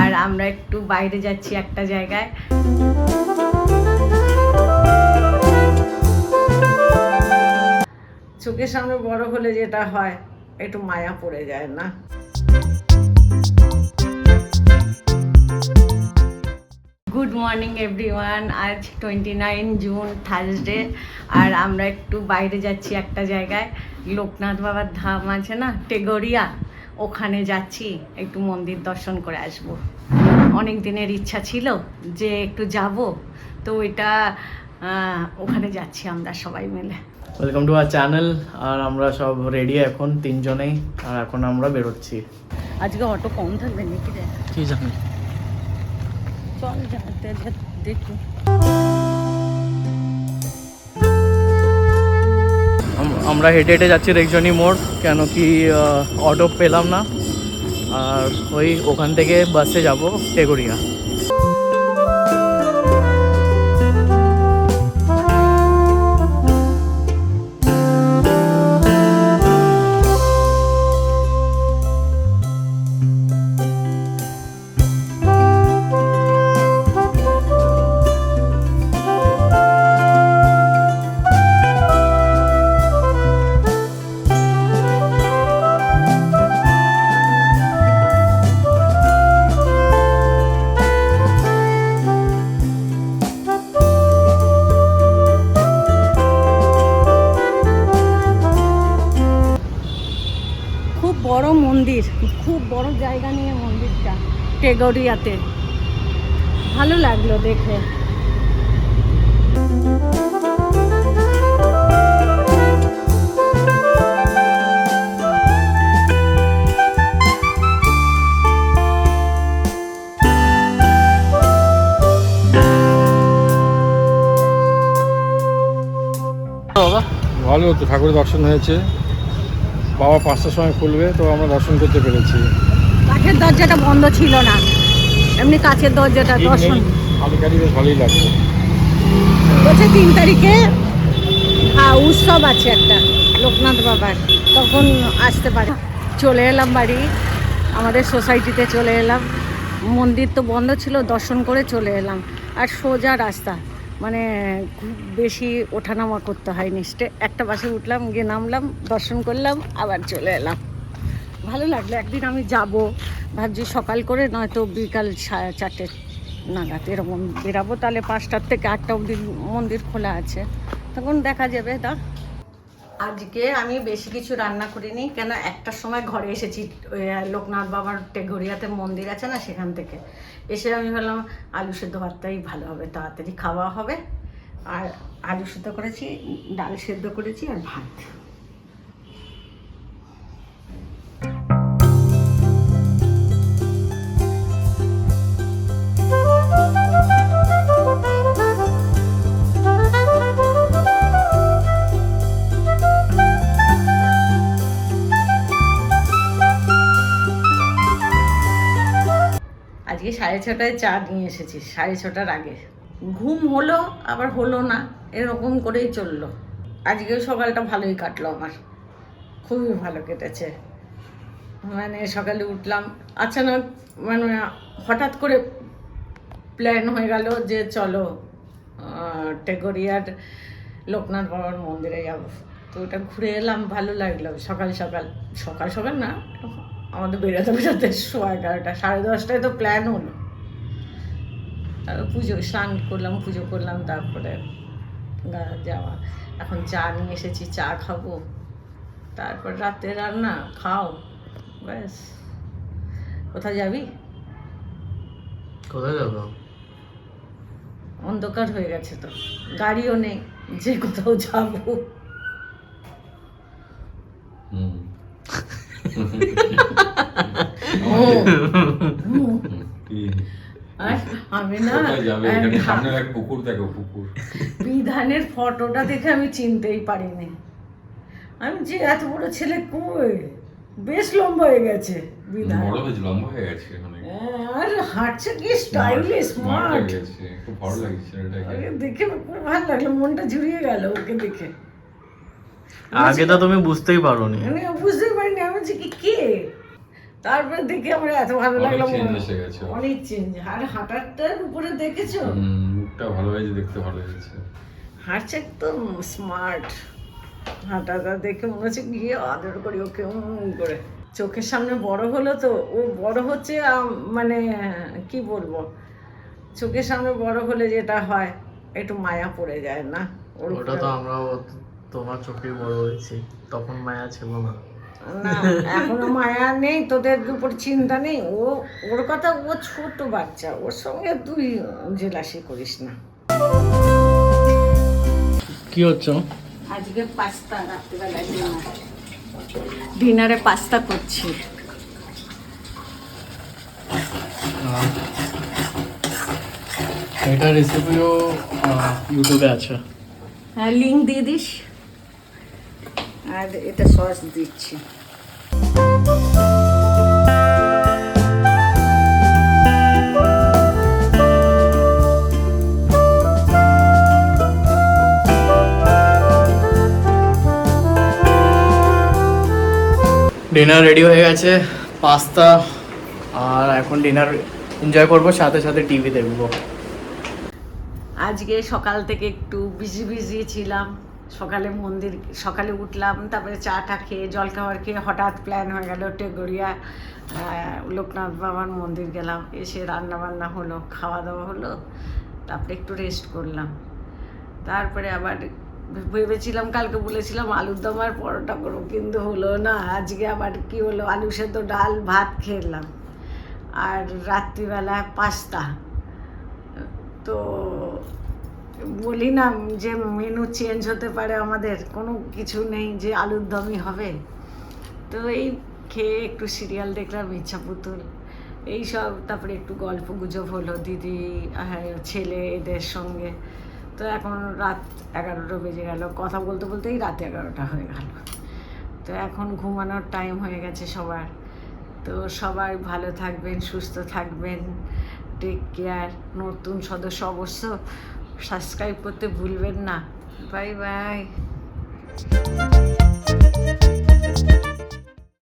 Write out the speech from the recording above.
আর আমরা একটু বাইরে যাচ্ছি একটা জায়গায়। চোখের সামনে বড় হলে যেটা হয় একটু মায়া পড়ে যায় না? Good morning everyone. আজ 29 জুন থার্সডে, আর আমরা একটু বাইরে যাচ্ছি একটা জায়গায়। লোকনাথ বাবার ধাম আছে না, টেগোরিয়া, ওখানে যাচ্ছি, একটু মন্দির দর্শন করে আসব। অনেক দিনের ইচ্ছা ছিল যে একটু যাব, তো ওইটা ওখানে যাচ্ছি আমরা সবাই মিলে। Welcome to our channel. আর আমরা সব রেডি এখন তিনজনেই, আর এখন আমরা বেরোচ্ছি। আজকে অটো কম থাকবে নাকি রে? কি জানি, চল যাতে দেখি। আমরা হেঁটে হেঁটে যাচ্ছি দেখজনি মোড়, কেন কি অটো পেলাম না, আর ওই ওখান থেকে বাসে যাব টেগোরিয়া। বড় মন্দির, খুব বড় জায়গা নিয়ে মন্দিরটা টেগোরিয়াতে। ভালো লাগলো দেখে। ভালো হতো, ঠাকুরের দর্শন হয়েছে। বাবা 5টার সময় খুলবে, তো আমরা দর্শন করতে পেরেছি। কাঠের দরজাটা বন্ধ ছিল না, এমনি কাছের দরজাটা দর্শন খালি বেশ ভালোই লাগছে। বলছে 3 তারিখে উৎসব আছে একটা লোকনাথ বাবার, তখন আসতে পারে। চলে এলাম বাড়ি, আমাদের সোসাইটিতে চলে এলাম। মন্দির তো বন্ধ ছিল, দর্শন করে চলে এলাম। আর সোজা রাস্তা, মানে খুব বেশি ওঠানামা করতে হয়নি। একটা বাসে উঠলাম, গিয়ে নামলাম, দর্শন করলাম, আবার চলে এলাম। ভালো লাগলো। একদিন আমি যাব ভাবছি, সকাল করে, নয়তো বিকাল 4:30 নাগাদ এরকম বেরাবো। তাহলে 5টার থেকে 8টা অবধি মন্দির খোলা আছে, তখন দেখা যাবে। তা আজকে আমি বেশি কিছু রান্না করিনি, কেন একটার সময় ঘরে এসেছি। লোকনাথ বাবার টেগোরিয়াতে মন্দির আছে না, সেখান থেকে এসে আমি ভাবলাম আলু সেদ্ধ ভাতটাই ভালো হবে, তাড়াতাড়ি খাওয়া হবে। আর আলু সেদ্ধ করেছি, ডাল সেদ্ধ করেছি, আর ভাত। আজকে 6:30টায় চা নিয়ে এসেছি, 6:30টার আগে। ঘুম হলো আবার হলো না, এরকম করেই চললো। আজকেও সকালটা ভালোই কাটলো আমার, খুবই ভালো কেটেছে। মানে সকালে উঠলাম, আচানক মানে হঠাৎ করে প্ল্যান হয়ে গেল যে চলো টেগোরিয়ার লোকনাথ বাবার মন্দিরে যাবো। তো ওটা ঘুরে এলাম, ভালো লাগলো। সকাল সকাল না, আমাদের বেরোতে 11:30, 10:30টায় তো প্ল্যান হলো। তারপর স্নান করলাম, পুজো করলাম, তারপরে যাওয়া। এখন চা নিয়ে এসেছি, চা খাবো, তারপর রাতে রান্না খাও, ব্যাস। কোথায় যাবি? কোথায় যাবো? অন্ধকার হয়ে গেছে তো, গাড়িও নেই যে কোথাও যাবো। আমি না পুকুর দেখো, পুকুর বিধানের ফটোটা দেখে আমি চিনতেই পারিনি। আমি যে এত বড় ছেলে, কই বেশ লম্বা হয়ে গেছে বিধান, লম্বা হয়ে গেছে, আর হাঁটছে কি স্টাইলিশ, স্মার্ট, খুব ভালো লাগছে। দেখে খুব ভালো লাগলো, মনটা জুড়িয়ে গেল ওকে দেখে। আগে তো তুমি বুঝতেই পারোনি। আমি বুঝতেই পারিনি, আমি যে কে তারপরে দেখে আমার এত ভালো লাগলো, চেঞ্জ এসে গেছে, অনেক চেঞ্জ। আর হাঁটারটার উপরে দেখেছো, মুখটা ভালো হয়েছে, দেখতে ভালো হয়েছে, হাঁটছে একদম স্মার্ট। হাঁটাটা দেখে মনে হচ্ছে গিয়ে আদর করি ওকে করে। চোখের সামনে বড় হলো তো, ও বড় হচ্ছে, মানে কি বলবো, চোখের সামনে বড় হলে যেটা হয় একটু মায়া পড়ে যায় না? ওটা তো আমরাও তোমার চোখে বড় হয়েছি, তখন মায়া ছিল না। না, এখনো মায়া নেই, তোদের উপর চিন্তা নেই। ওর কথা, ও ছোট বাচ্চা, ওর সঙ্গে তুই জেলাসি করিস না। কি হচ্ছে? আজকে পাস্তা, রাত্রিবেলা ডিনারে পাস্তা করছি। এটা রেসিপিও ইউটিউবে আছে, হ্যাঁ লিঙ্ক দিয়ে দিস। আর এটা সস দিচ্ছি। ডিনার রেডি হয়ে গেছে, পাস্তা, আর এখন ডিনার এনজয় করবো, সাথে সাথে টিভি দেখবো। আজকে সকাল থেকে একটু বিজি ছিলাম। সকালে উঠলাম, তারপরে চাটা খেয়ে জলখাবার খেয়ে হঠাৎ প্ল্যান হয়ে গেল টেগোরিয়া লোকনাথ বাবার মন্দির গেলাম। এসে রান্না বান্না হলো, খাওয়া দাওয়া হলো, তারপরে একটু রেস্ট করলাম। তারপরে আবার ভেবেছিলাম, কালকে বলেছিলাম আলুর দম আর পরোটা করবো, কিন্তু হলো না। আজকে আবার কি হলো, আলু সেদ্ধ ডাল ভাত খেলাম, আর রাত্রিবেলা পাস্তা। তো বলি না যে মেনু চেঞ্জ হতে পারে, আমাদের কোনো কিছু নেই যে আলুর দমই হবে। তো এই খেয়ে একটু সিরিয়াল দেখলাম, ইচ্ছা পুতুল এইসব, তারপরে একটু গল্প গুজব হলো দিদি ছেলে এদের সঙ্গে। তো এখন রাত 11টা বেজে গেল, কথা বলতে বলতেই রাত 11টা হয়ে গেল। তো এখন ঘুমানোর টাইম হয়ে গেছে সবার। তো সবাই ভালো থাকবেন, সুস্থ থাকবেন, টেক কেয়ার। নতুন সদস্য অবশ্য সাবস্ক্রাইব করতে ভুলবেন না। Bye bye.